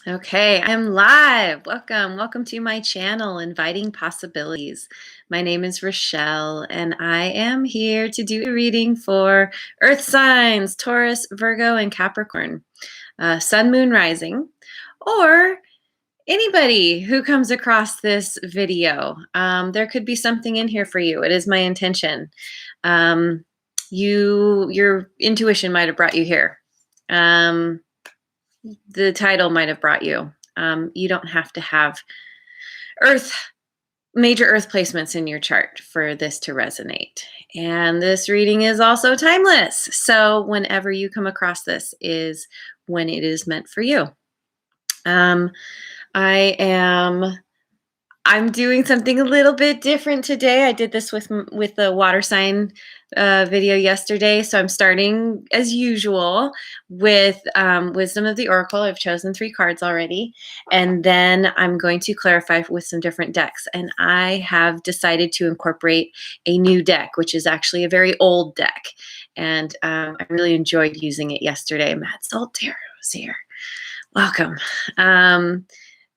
Okay, I'm live. Welcome to my channel, Inviting Possibilities. My name is Rochelle, and I am here to do a reading for Earth signs, Taurus, Virgo, and Capricorn, Sun, Moon, Rising, or anybody who comes across this video. There could be something in here for you. It is my intention. Your intuition might have brought you here. The title might have brought you. You don't have to have major earth placements in your chart for this to resonate. And this reading is also timeless. So whenever you come across this is when it is meant for you. I'm doing something a little bit different today. I did this with the water sign video yesterday. So I'm starting as usual with Wisdom of the Oracle. I've chosen 3 cards already. And then I'm going to clarify with some different decks. And I have decided to incorporate a new deck, which is actually a very old deck. And I really enjoyed using it yesterday. Matt Salt Tarot is here. Welcome.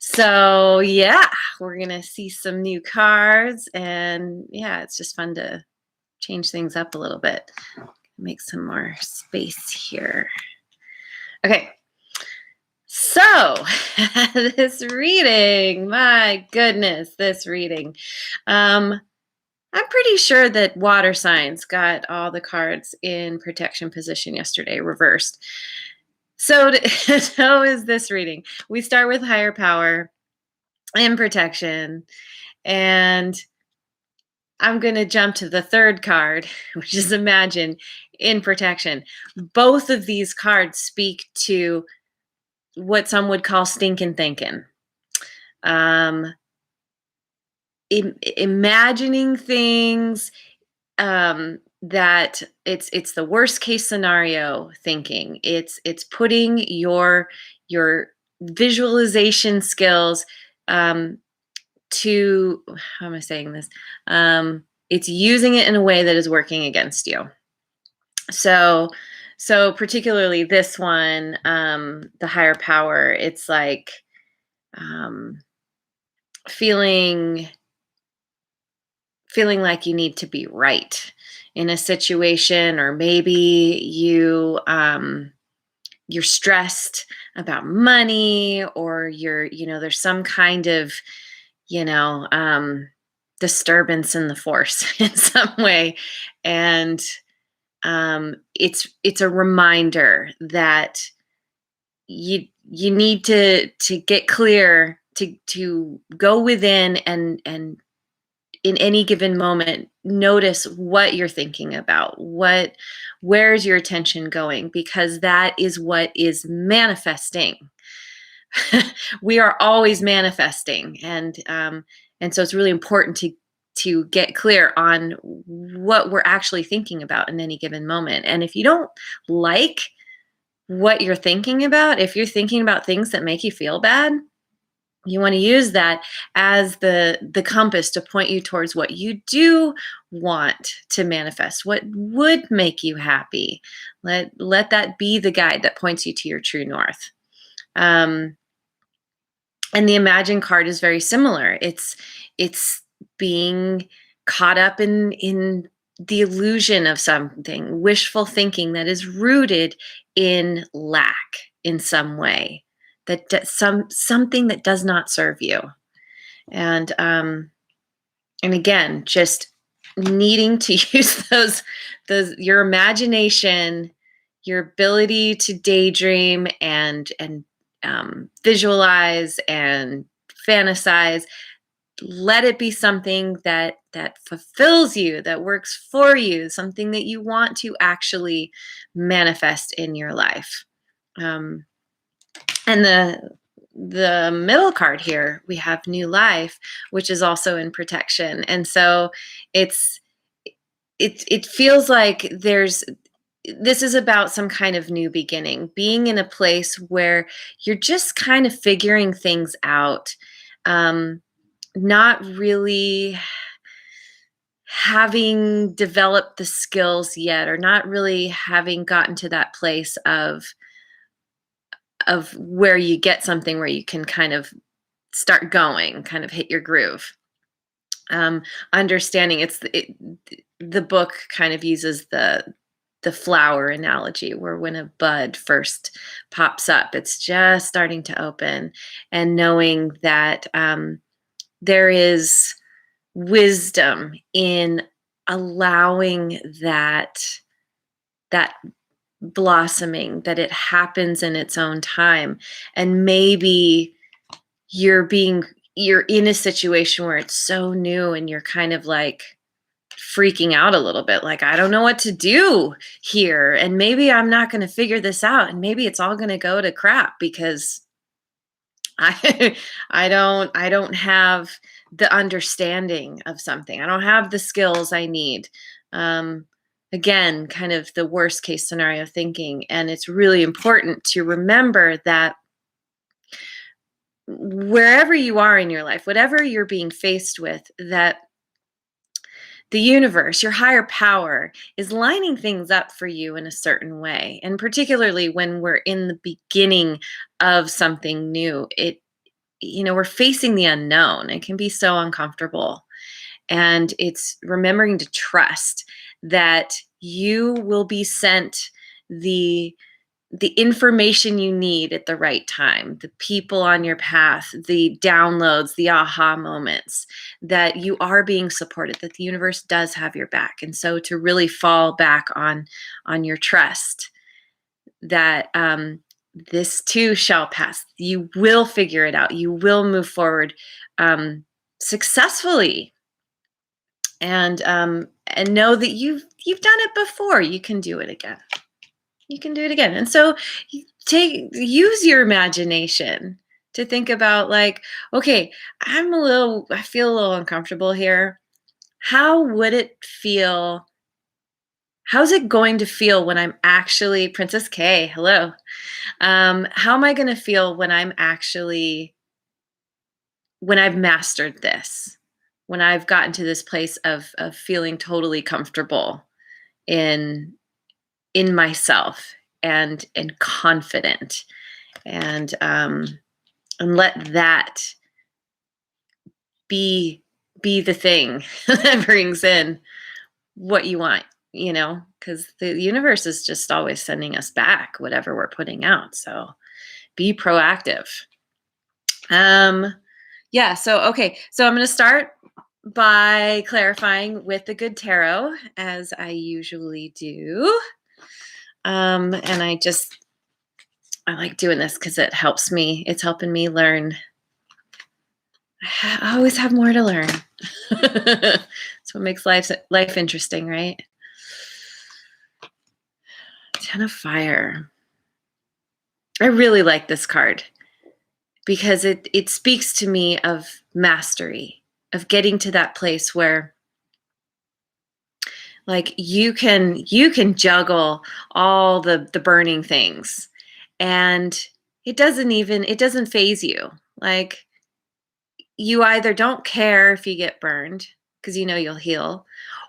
So yeah, we're gonna see some new cards, and yeah, it's just fun to change things up a little bit. Make some more space here. Okay, so this reading, my goodness, this reading. I'm pretty sure that water signs got all the cards in protection position yesterday, reversed. So is this reading. We start with higher power and protection, and I'm going to jump to the 3rd card, which is Imagine in protection. Both of these cards speak to what some would call stinkin' thinking. Imagining things that it's the worst case scenario thinking. It's putting your visualization skills to, how am I saying this? It's using it in a way that is working against you. So particularly this one, the higher power, it's like feeling like you need to be right in a situation, or maybe you're stressed about money, or there's some kind of disturbance in the force in some way. And it's a reminder that you need to get clear, to go within and in any given moment, notice what you're thinking about, where's your attention going, because that is what is manifesting. We are always manifesting, and so it's really important to get clear on what we're actually thinking about in any given moment. And if you don't like what you're thinking about, if you're thinking about things that make you feel bad, you want to use that as the compass to point you towards what you do want to manifest, what would make you happy. Let that be the guide that points you to your true north. And the Imagine card is very similar. It's being caught up in the illusion of something, wishful thinking that is rooted in lack in some way, something that does not serve you. And again, just needing to use those your imagination, your ability to daydream and visualize and fantasize. Let it be something that fulfills you, that works for you, something that you want to actually manifest in your life. And the middle card here, we have New Life, which is also in protection. And so it feels like this is about some kind of new beginning, being in a place where you're just kind of figuring things out, not really having developed the skills yet, or not really having gotten to that place of of where you get something where you can kind of start going, kind of hit your groove. Understanding the book kind of uses the flower analogy, where when a bud first pops up, it's just starting to open, and knowing that there is wisdom in allowing that blossoming, that it happens in its own time. And maybe you're in a situation where it's so new and you're kind of like freaking out a little bit, like, I don't know what to do here, and maybe I'm not going to figure this out, and maybe it's all going to go to crap because I I don't have the understanding of something. I don't have the skills I need. Again, kind of the worst case scenario thinking. And it's really important to remember that wherever you are in your life, whatever you're being faced with, that the universe, your higher power, is lining things up for you in a certain way. And particularly when we're in the beginning of something new, we're facing the unknown. It can be so uncomfortable. And it's remembering to trust that you will be sent the information you need at the right time, the people on your path, the downloads, the aha moments, that you are being supported, that the universe does have your back. And so to really fall back on your trust that this too shall pass. You will figure it out. You will move forward successfully, and know that you've done it before. You can do it again. You can do it again. And so use your imagination to think about, like, okay, I feel a little uncomfortable here. How would it feel? How's it going to feel when I'm actually Princess K? Hello. How am I going to feel when I've mastered this, when I've gotten to this place of feeling totally comfortable in myself and confident, and let that be the thing that brings in what you want, because the universe is just always sending us back whatever we're putting out. So be proactive. Yeah, so okay. So I'm going to start by clarifying with the good tarot, as I usually do. And I like doing this because it helps me. It's helping me learn. I always have more to learn. That's what makes life interesting, right? Ten of Fire. I really like this card because it speaks to me of mastery, of getting to that place where, like, you can juggle all the burning things, and it doesn't faze you. Like, you either don't care if you get burned because you'll heal,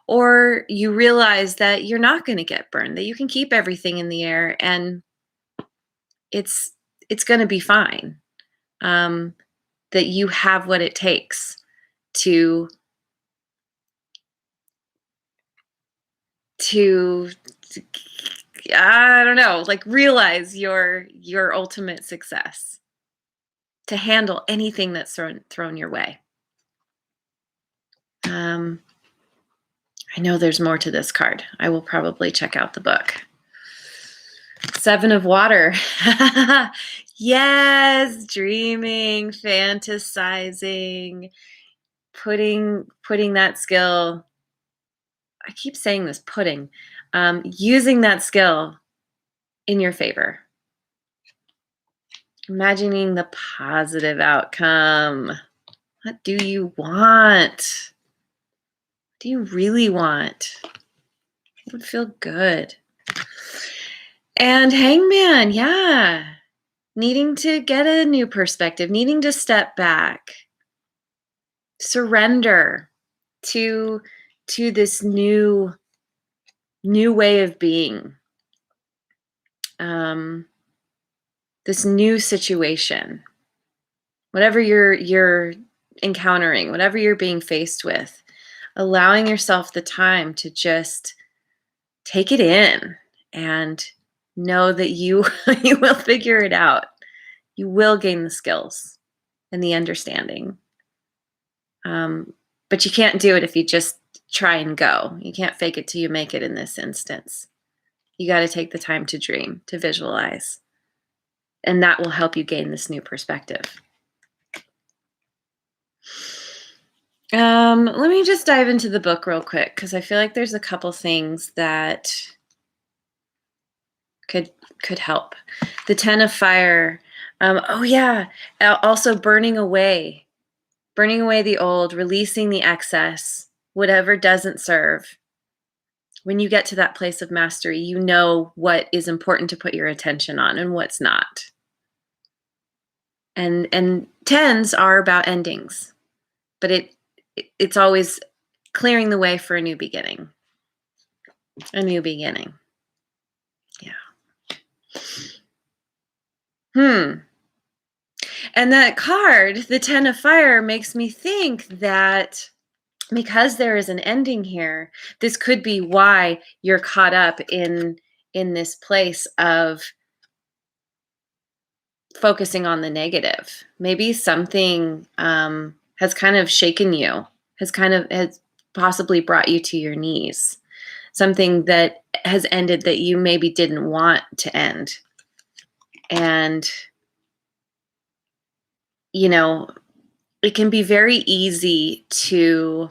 or you realize that you're not going to get burned, that you can keep everything in the air and it's going to be fine. That you have what it takes to I don't know, like, realize your ultimate success, to handle anything that's thrown your way. I know there's more to this card. I will probably check out the book. Seven of Water. Yes, dreaming, fantasizing, putting that skill. I keep saying this, using that skill in your favor. Imagining the positive outcome. What do you want? What do you really want? It would feel good. And Hangman, yeah. Needing to get a new perspective, needing to step back, surrender to this new way of being. this new situation, whatever you're encountering, whatever you're being faced with, allowing yourself the time to just take it in and know that you you will figure it out. You will gain the skills and the understanding. But you can't do it if you just try and go. You can't fake it till you make it in this instance. You got to take the time to dream, to visualize. And that will help you gain this new perspective. Let me just dive into the book real quick because I feel like there's a couple things that could help. The Ten of Fire. Oh yeah. Also burning away the old, releasing the excess, whatever doesn't serve. When you get to that place of mastery, you know what is important to put your attention on and what's not. And tens are about endings, but it's always clearing the way for a new beginning. A new beginning. Yeah. And that card, the Ten of Fire, makes me think that because there is an ending here, this could be why you're caught up in this place of focusing on the negative. Maybe something has kind of shaken you, has possibly brought you to your knees. Something that has ended that you maybe didn't want to end. And, you know, it can be very easy to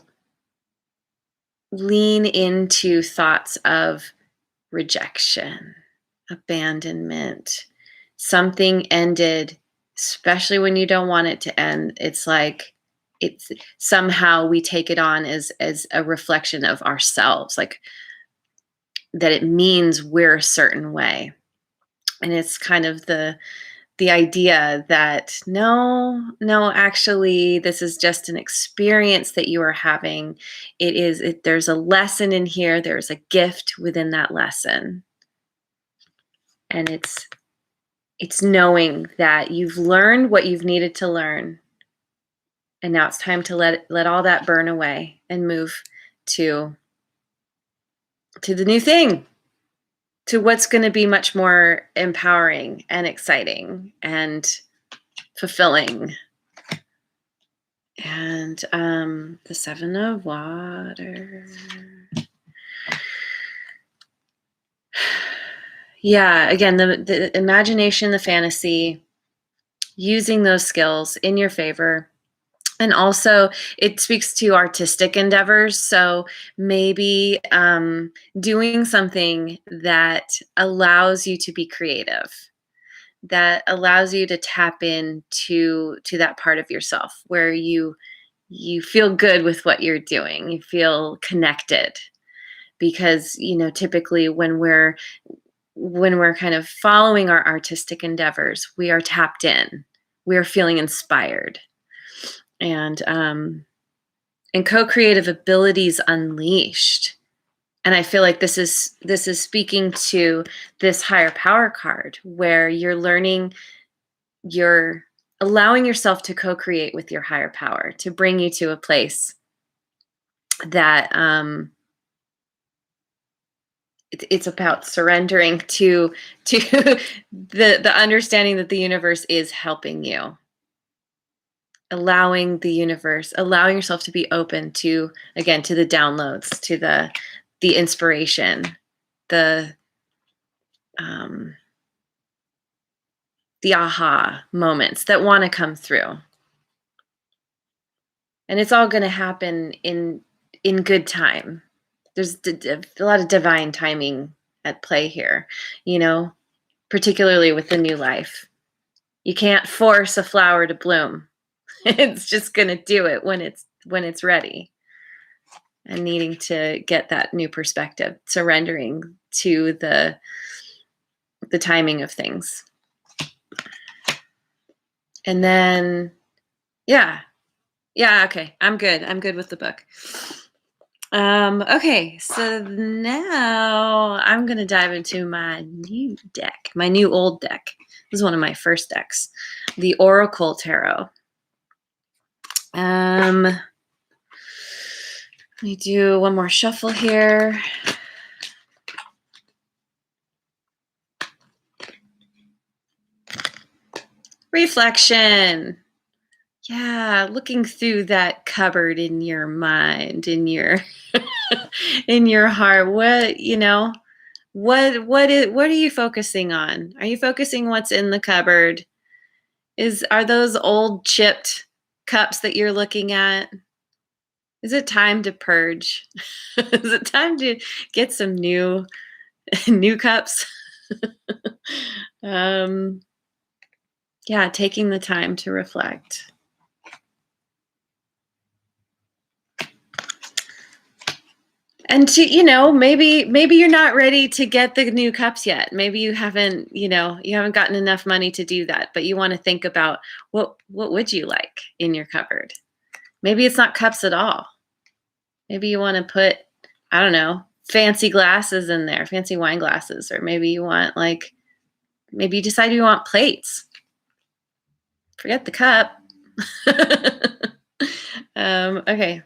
lean into thoughts of rejection, abandonment. Something ended, especially when you don't want it to end. It's like it's somehow we take it on as a reflection of ourselves, like that it means we're a certain way. And it's kind of the idea that no, actually, this is just an experience that you are having. There's a lesson in here. There's a gift within that lesson. And it's knowing that you've learned what you've needed to learn. And now it's time to let all that burn away and move to the new thing, to what's going to be much more empowering and exciting and fulfilling. And the Seven of Water. Yeah, again, the imagination, the fantasy, using those skills in your favor. And also it speaks to artistic endeavors. So maybe doing something that allows you to be creative, that allows you to tap into that part of yourself where you feel good with what you're doing. You feel connected because, typically when we're kind of following our artistic endeavors, we are tapped in. We are feeling inspired. And co-creative abilities unleashed. And I feel like this is speaking to this higher power card where you're allowing yourself to co-create with your higher power to bring you to a place that it's about surrendering to the understanding that the universe is helping you. Allowing yourself to be open to, again, to the downloads, to the inspiration, the aha moments that want to come through. And it's all going to happen in good time. There's a lot of divine timing at play here, particularly with the new life. You can't force a flower to bloom. It's just going to do it when it's ready. And needing to get that new perspective, surrendering to the timing of things. And then, yeah, okay, I'm good with the book. Okay, so now I'm going to dive into my new old deck. This is one of my first decks, the Oracle Tarot. Let me do one more shuffle here. Reflection. Yeah, looking through that cupboard in your mind, in your in your heart. What, what are you focusing on? Are you focusing what's in the cupboard? Are those old chipped cups that you're looking at? Is it time to purge? Is it time to get some new new cups? Yeah, taking the time to reflect. And to, maybe you're not ready to get the new cups yet. Maybe you haven't gotten enough money to do that, but you want to think about what would you like in your cupboard? Maybe it's not cups at all. Maybe you want to put, I don't know, fancy glasses in there, fancy wine glasses, or maybe you want maybe you decide you want plates. Forget the cup. Okay.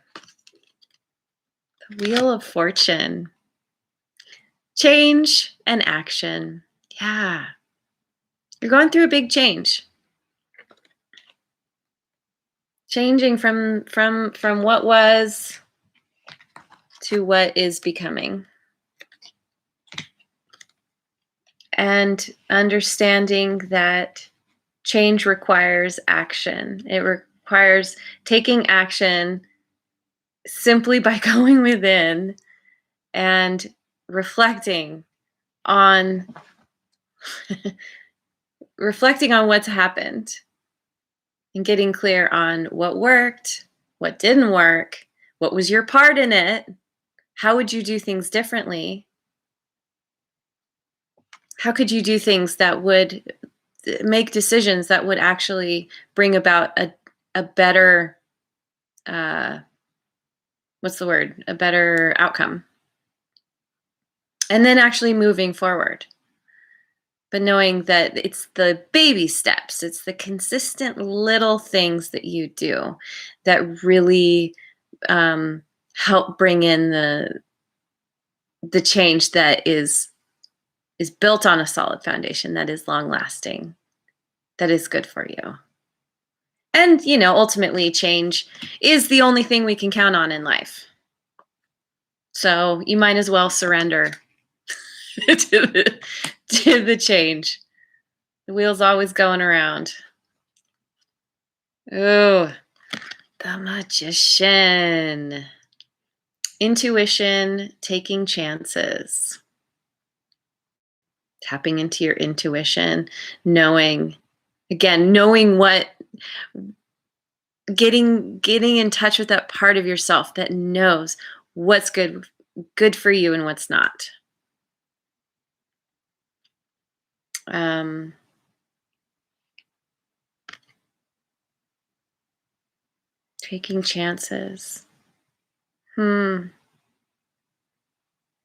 The Wheel of Fortune. Change and action. Yeah. You're going through a big change. Changing from what was to what is becoming. And understanding that change requires action. It requires taking action simply by going within and reflecting on what's happened and getting clear on what worked, what didn't work, what was your part in it, how would you do things differently, how could you do things that would make decisions that would actually bring about a better a better outcome, and then actually moving forward. But knowing that it's the baby steps, it's the consistent little things that you do that really help bring in the change that is built on a solid foundation, that is long lasting, that is good for you. And ultimately, change is the only thing we can count on in life. So you might as well surrender to the change. The wheel's always going around. Oh, the Magician. Intuition, taking chances. Tapping into your intuition, knowing what, getting in touch with that part of yourself that knows what's good for you and what's not. Taking chances.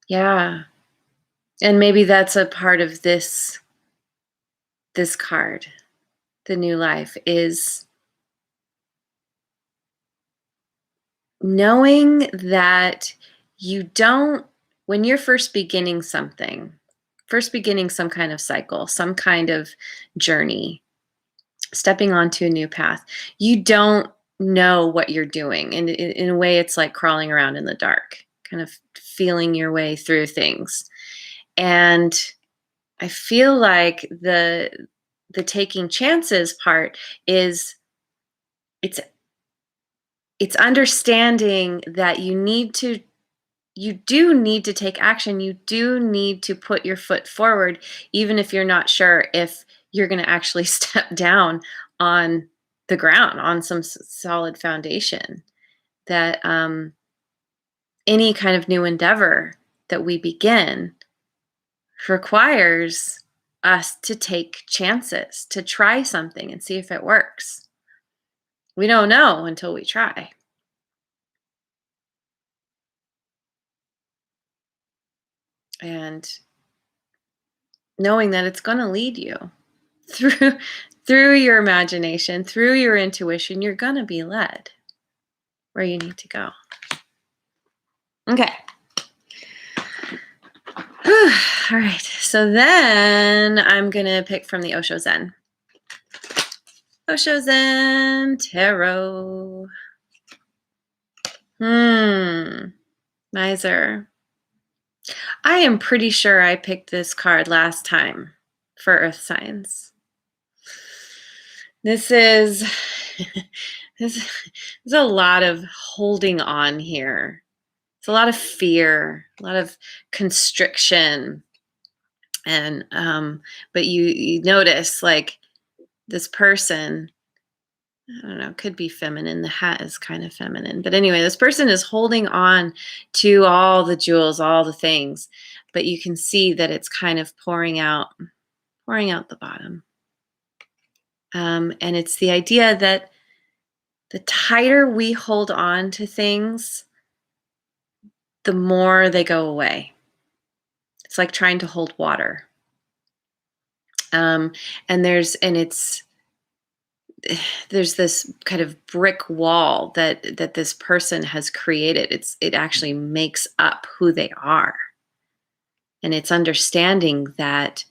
Yeah. And maybe that's a part of this card. The new life is knowing that when you're first beginning some kind of cycle, some kind of journey, stepping onto a new path, you don't know what you're doing. And in a way, it's like crawling around in the dark, kind of feeling your way through things. And I feel like the taking chances part is it's understanding that you do need to take action. You do need to put your foot forward, even if you're not sure if you're going to actually step down on the ground, on some solid foundation. That any kind of new endeavor that we begin requires us to take chances, to try something and see if it works. We don't know until we try. And knowing that it's going to lead you. through through your imagination, through your intuition, you're going to be led where you need to go. Okay. All right. So then I'm going to pick from the Osho Zen. Osho Zen Tarot. Miser. I am pretty sure I picked this card last time for Earth signs. This is there's a lot of holding on here. It's a lot of fear, a lot of constriction, and but you notice like this person, I don't know, could be feminine. The hat is kind of feminine, but anyway, this person is holding on to all the jewels, all the things, but you can see that it's kind of pouring out the bottom. And it's the idea that the tighter we hold on to things, the more they go away. It's like trying to hold water. And there's this kind of brick wall that this person has created. It actually makes up who they are. And it's understanding that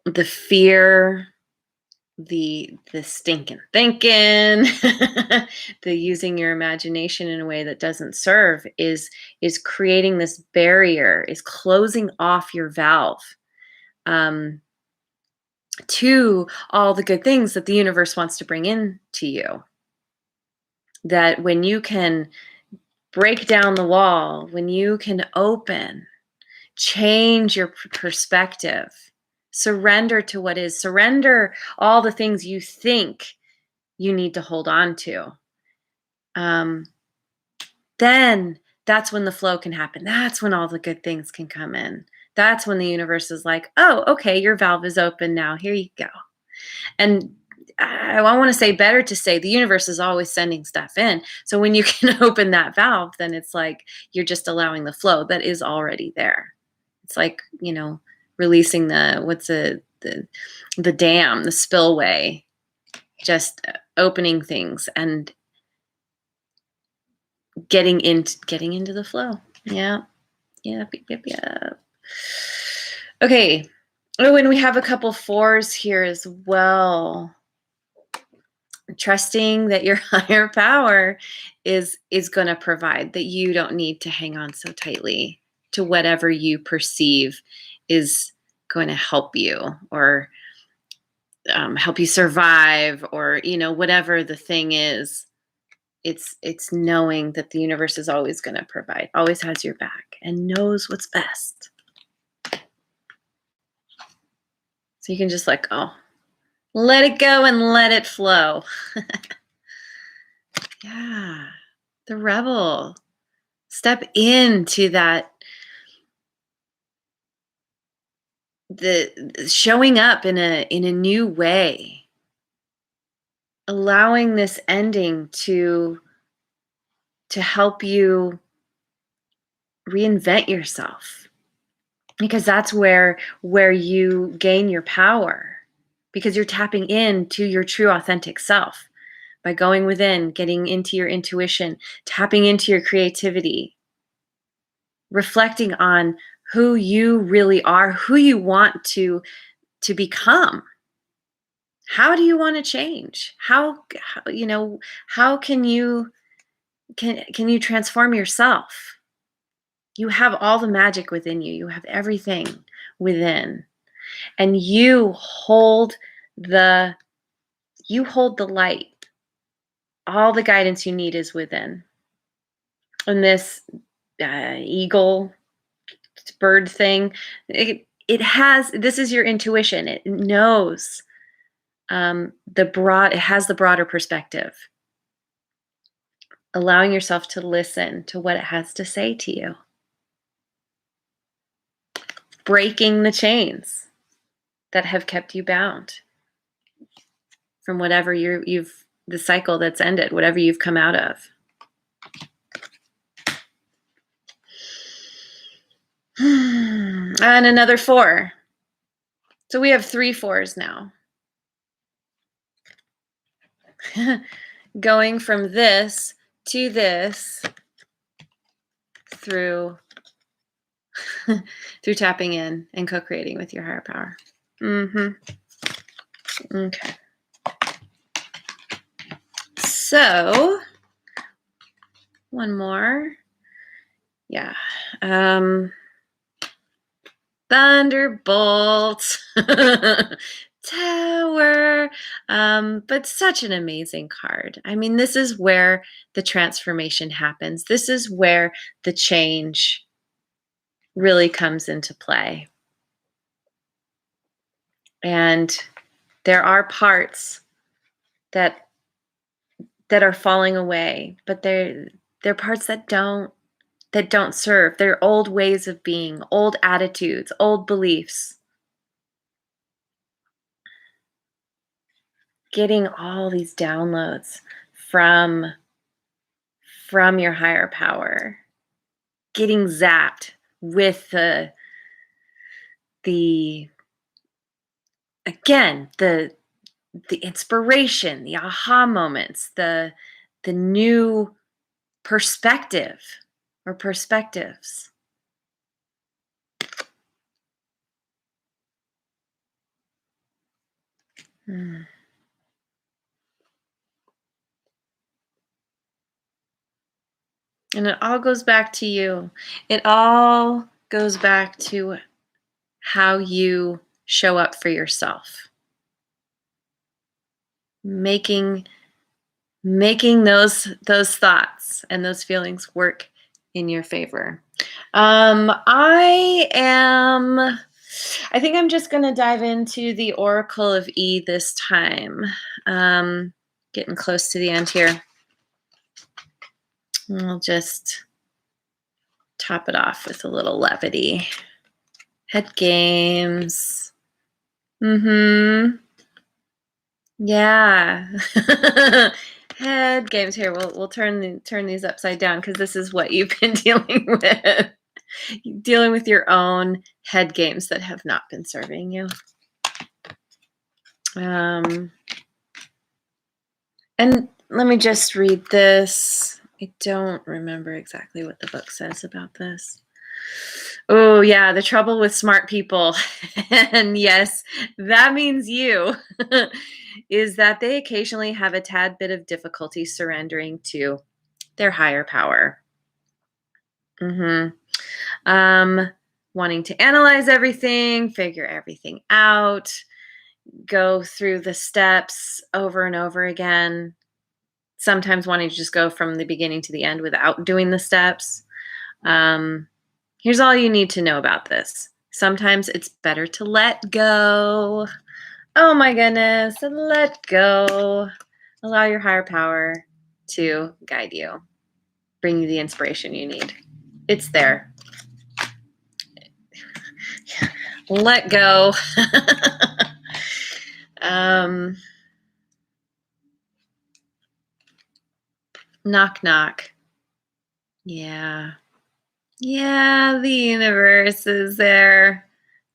the fear, the stinking thinking, the using your imagination in a way that doesn't serve is creating this barrier, is closing off your valve to all the good things that the universe wants to bring in to you. That when you can break down the wall, when you can open, change your perspective, surrender to what is, surrender all the things you think you need to hold on to, then that's when the flow can happen. That's when all the good things can come in. That's when the universe is like, oh, okay, your valve is open now. Here you go. And I want to say, better to say, the universe is always sending stuff in. So when you can open that valve, then it's like you're just allowing the flow that is already there. It's like, releasing the dam, the spillway, just opening things and getting into the flow. Yeah. Okay. Oh, and we have a couple fours here as well. Trusting that your higher power is going to provide, that you don't need to hang on so tightly to whatever you perceive is going to help you, or help you survive, or whatever the thing is. It's knowing that the universe is always going to provide, always has your back, and knows what's best. So you can just let go. Let it go and let it flow. Yeah. The rebel. Step into that, the showing up in a new way. Allowing this ending to help you reinvent yourself. Because that's where you gain your power. Because you're tapping into your true authentic self by going within, getting into your intuition, tapping into your creativity, reflecting on who you really are, who you want to become. How do you want to change? How can you transform yourself? You have all the magic within you. You have everything within. And you hold the light. All the guidance you need is within. And this eagle bird thing, it has, this is your intuition. It knows it has the broader perspective. Allowing yourself to listen to what it has to say to you. Breaking the chains that have kept you bound from whatever the cycle that's ended, whatever you've come out of. And another 4. So we have 3 4s now. Going from this to this through through tapping in and co-creating with your higher power. Okay. So one more. Yeah. Thunderbolt. Tower. But such an amazing card. I mean, this is where the transformation happens. This is where the change really comes into play. And there are parts that are falling away, but they're parts that don't serve. They're old ways of being, old attitudes, old beliefs. Getting all these downloads from your higher power, getting zapped with the again, the inspiration, the aha moments, the new perspective or perspectives. And it all goes back to you. It all goes back to how you show up for yourself. Making those thoughts and those feelings work in your favor. I think I'm just going to dive into the Oracle of E this time. Getting close to the end here. I'll just top it off with a little levity. Head games. Yeah. Head games. Here, we'll turn these upside down because this is what you've been dealing with. Dealing with your own head games that have not been serving you. And let me just read this. I don't remember exactly what the book says about this. Oh, yeah, the trouble with smart people, and yes, that means you, is that they occasionally have a tad bit of difficulty surrendering to their higher power. Wanting to analyze everything, figure everything out, go through the steps over and over again. Sometimes wanting to just go from the beginning to the end without doing the steps. Here's all you need to know about this. Sometimes it's better to let go. Oh my goodness, let go. Allow your higher power to guide you, bring you the inspiration you need. It's there. Let go. Knock, knock. Yeah. Yeah, the universe is there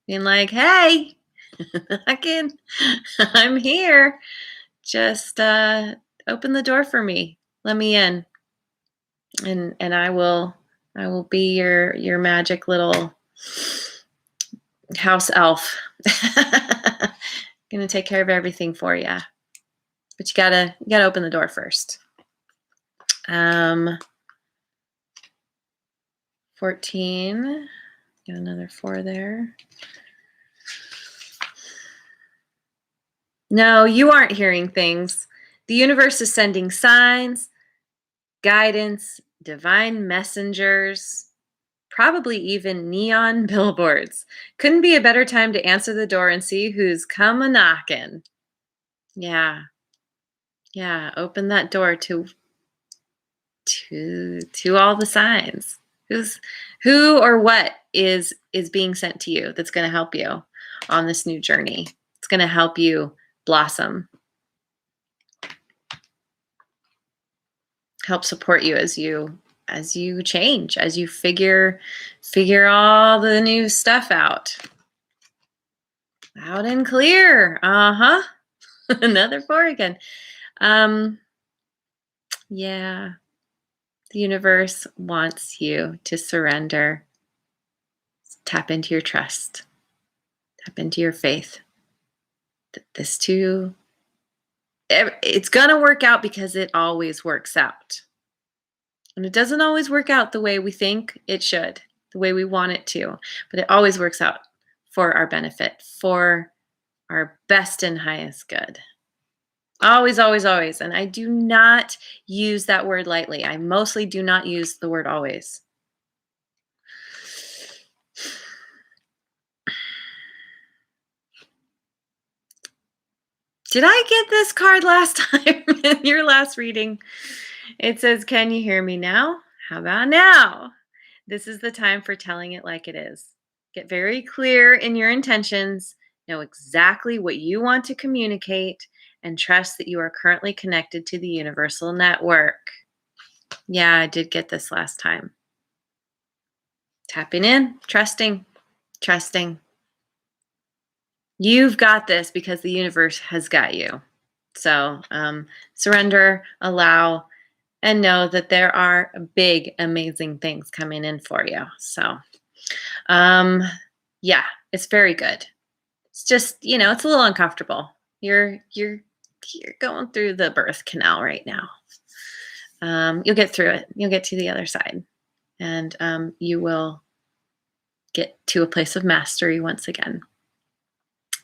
being like, hey, I'm here. Just open the door for me. Let me in. And I will be your magic little house elf. Gonna take care of everything for you. But you gotta open the door first. 14. Got another 4 there. No, you aren't hearing things. The universe is sending signs, guidance, divine messengers, probably even neon billboards. Couldn't be a better time to answer the door and see who's come a-knocking. Yeah. Yeah, open that door to all the signs. Who or what is being sent to you that's going to help you on this new journey. It's going to help you blossom. Help support you as you change, as you figure all the new stuff out. Loud and clear. Uh-huh. Another 4 again. Yeah. The universe wants you to surrender. Tap into your trust. Tap into your faith. This too, it's going to work out because it always works out. And it doesn't always work out the way we think it should, the way we want it to, but it always works out for our benefit, for our best and highest good. Always, always, always. And I do not use that word lightly. I mostly do not use the word always. Did I get this card last time in your last reading? It says, "Can you hear me now? How about now?" This is the time for telling it like it is. Get very clear in your intentions, know exactly what you want to communicate, and trust that you are currently connected to the universal network. Yeah, I did get this last time. Tapping in, trusting, trusting. You've got this because the universe has got you. So surrender, allow, and know that there are big, amazing things coming in for you. So, yeah, it's very good. It's just, it's a little uncomfortable. You're going through the birth canal right now. You'll get through it. You'll get to the other side, and you will get to a place of mastery once again.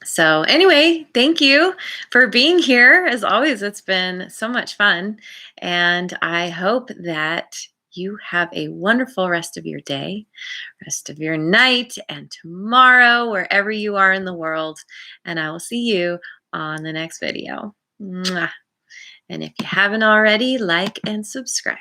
So anyway, thank you for being here. As always, it's been so much fun. And I hope that you have a wonderful rest of your day, rest of your night, and tomorrow, wherever you are in the world. And I will see you on the next video. Mwah. And if you haven't already, like and subscribe.